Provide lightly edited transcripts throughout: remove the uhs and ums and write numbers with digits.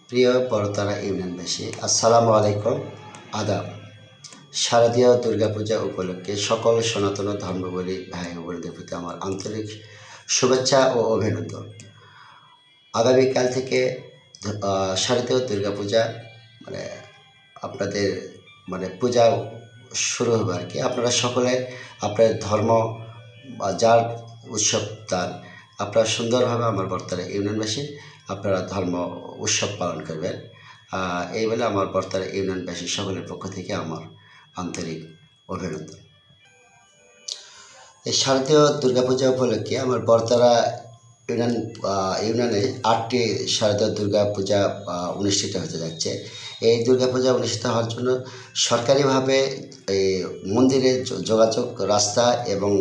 প্রিয় বড়তারা ইউনিয়নবাসী, আসসালামু আলাইকুম, আদাব। শারদীয় দুর্গাপূজা উপলক্ষে সকল সনাতন ধর্মাবলম্বী ভাই ও বোনদের প্রতি আমার আন্তরিক শুভেচ্ছা ও অভিনন্দন। আগামীকাল থেকে শারদীয় দুর্গাপূজা মানে আপনাদের পূজা শুরু হবে আর কি। আপনারা সকলে আপনার ধর্ম বা যার উৎসব তার আপনারা সুন্দরভাবে আমার বড়তারা ইউনিয়নবাসী আপনারা ধর্ম উৎসব পালন করবেন। এই বলে আমার বড়তারা ইউনিয়নবাসী সকলের পক্ষ থেকে আমার আন্তরিক অভিনন্দন। এই শারদীয় দুর্গাপূজা উপলক্ষে আমার বড়তারা ইউনিয়নে 8টি শারদীয় দুর্গাপূজা অনুষ্ঠিত হতে যাচ্ছে। এই দুর্গাপূজা অনুষ্ঠিত হওয়ার জন্য সরকারিভাবে এই মন্দিরের যোগাযোগ রাস্তা এবং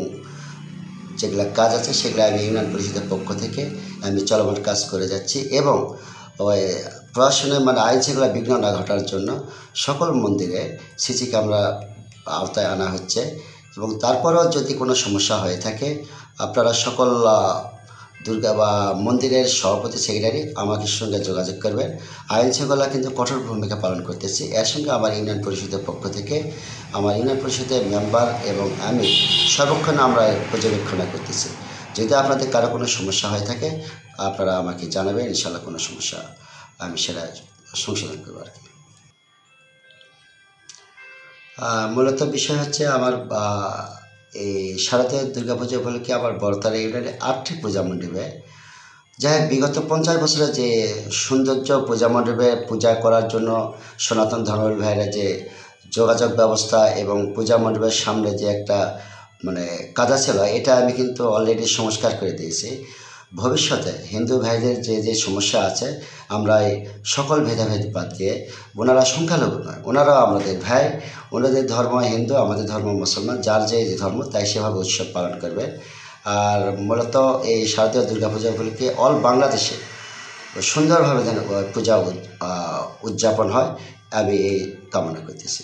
যেগুলো কাজ আছে সেগুলো আমি ইউনিয়ন পরিষদের পক্ষ থেকে আমি চলমান কাজ করে যাচ্ছি এবং ওই প্রশাসনের আইন শৃঙ্খলা বিঘ্ন না ঘটার জন্য সকল মন্দিরে সিসি ক্যামেরা আওতায় আনা হচ্ছে এবং তারপরেও যদি কোনো সমস্যা হয়ে থাকে আপনারা সকল দুর্গা বা মন্দিরের সভাপতি সেক্রেটারি আমাকে সঙ্গে যোগাযোগ করবেন। আইন শৃঙ্খলা কিন্তু কঠোর ভূমিকা পালন করতেছি। এর সঙ্গে আমার ইউনিয়ন পরিষদের পক্ষ থেকে আমার ইউনিয়ন পরিষদের মেম্বার এবং আমি সর্বক্ষণ আমরা পর্যবেক্ষণা করতেছি। যদি আপনাদের কারো কোনো সমস্যা হয়ে থাকে আপনারা আমাকে জানাবেন, ইনশাল্লাহ কোনো সমস্যা আমি সেটা সংশোধন করবো আর কি। মূলত বিষয় হচ্ছে আমার এই শারদীয় দুর্গাপূজা উপলক্ষে আমার বড়তারা ইউনিয়নে 8টি পূজা মণ্ডপে যাই বিগত 50 বছরে যে সৌন্দর্য পূজা মণ্ডপে পূজা করার জন্য সনাতন ধর্মের ভাইরা যে যোগাযোগ ব্যবস্থা এবং পূজা মণ্ডপের সামনে যে একটা কাদা ছিল, এটা আমি কিন্তু অলরেডি সংস্কার করে দিয়েছি। ভবিষ্যতে হিন্দু ভাইদের যে সমস্যা আছে আমরা এই সকল ভেদাভেদ বাদ দিয়ে, ওনারা সংখ্যালঘু নয়, ওনারাও আমাদের ভাই, ওনাদের ধর্ম হিন্দু, আমাদের ধর্ম মুসলমান, যার যে ধর্ম তাই সেভাবে উৎসব পালন করবে। আর মূলত এই শারদীয় দুর্গাপূজা উপলক্ষে অল বাংলাদেশে সুন্দরভাবে যেন পূজা উদযাপন হয় আমি এই কামনা করতেছি।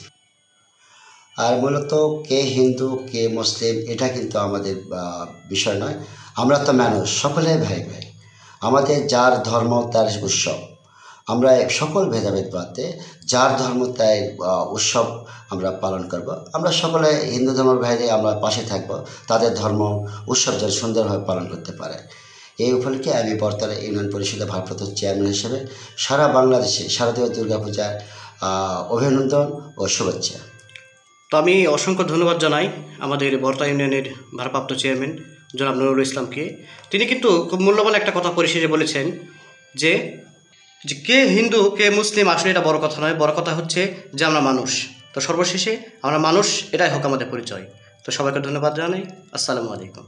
আর মূলত কে হিন্দু কে মুসলিম এটা কিন্তু আমাদের বিষয় নয়। আমরা তো মানুষ, সকলে ভাই ভাই, আমাদের যার ধর্ম তার উৎসব। আমরা সকল ভেদাভেদ বাদ দিয়ে যার ধর্ম তাই উৎসব আমরা পালন করব। আমরা সকলে হিন্দু ধর্মের ভাইরে আমরা পাশে থাকব, তাদের ধর্ম উৎসব যেন সুন্দরভাবে পালন করতে পারে। এই উপলক্ষে আমি বড়তারা ইউনিয়ন পরিষদের ভারপ্রাপ্ত চেয়ারম্যান হিসেবে সারা বাংলাদেশে শারদীয় দুর্গাপূজার অভিনন্দন ও শুভেচ্ছা। তো আমি অসংখ্য ধন্যবাদ জানাই আমাদের বড়তা ইউনিয়নের ভারপ্রাপ্ত চেয়ারম্যান জনাব নুরুল ইসলামকে। তিনি কিন্তু খুব মূল্যবান একটা কথা পরিশেষে বলেছেন যে কে হিন্দু কে মুসলিম আসলে এটা বড় কথা নয়, বড় কথা হচ্ছে যে আমরা মানুষ। তো সর্বশেষে আমরা মানুষ, এটাই হোক আমাদের পরিচয়। তো সবাইকে ধন্যবাদ জানাই। আসসালামু আলাইকুম।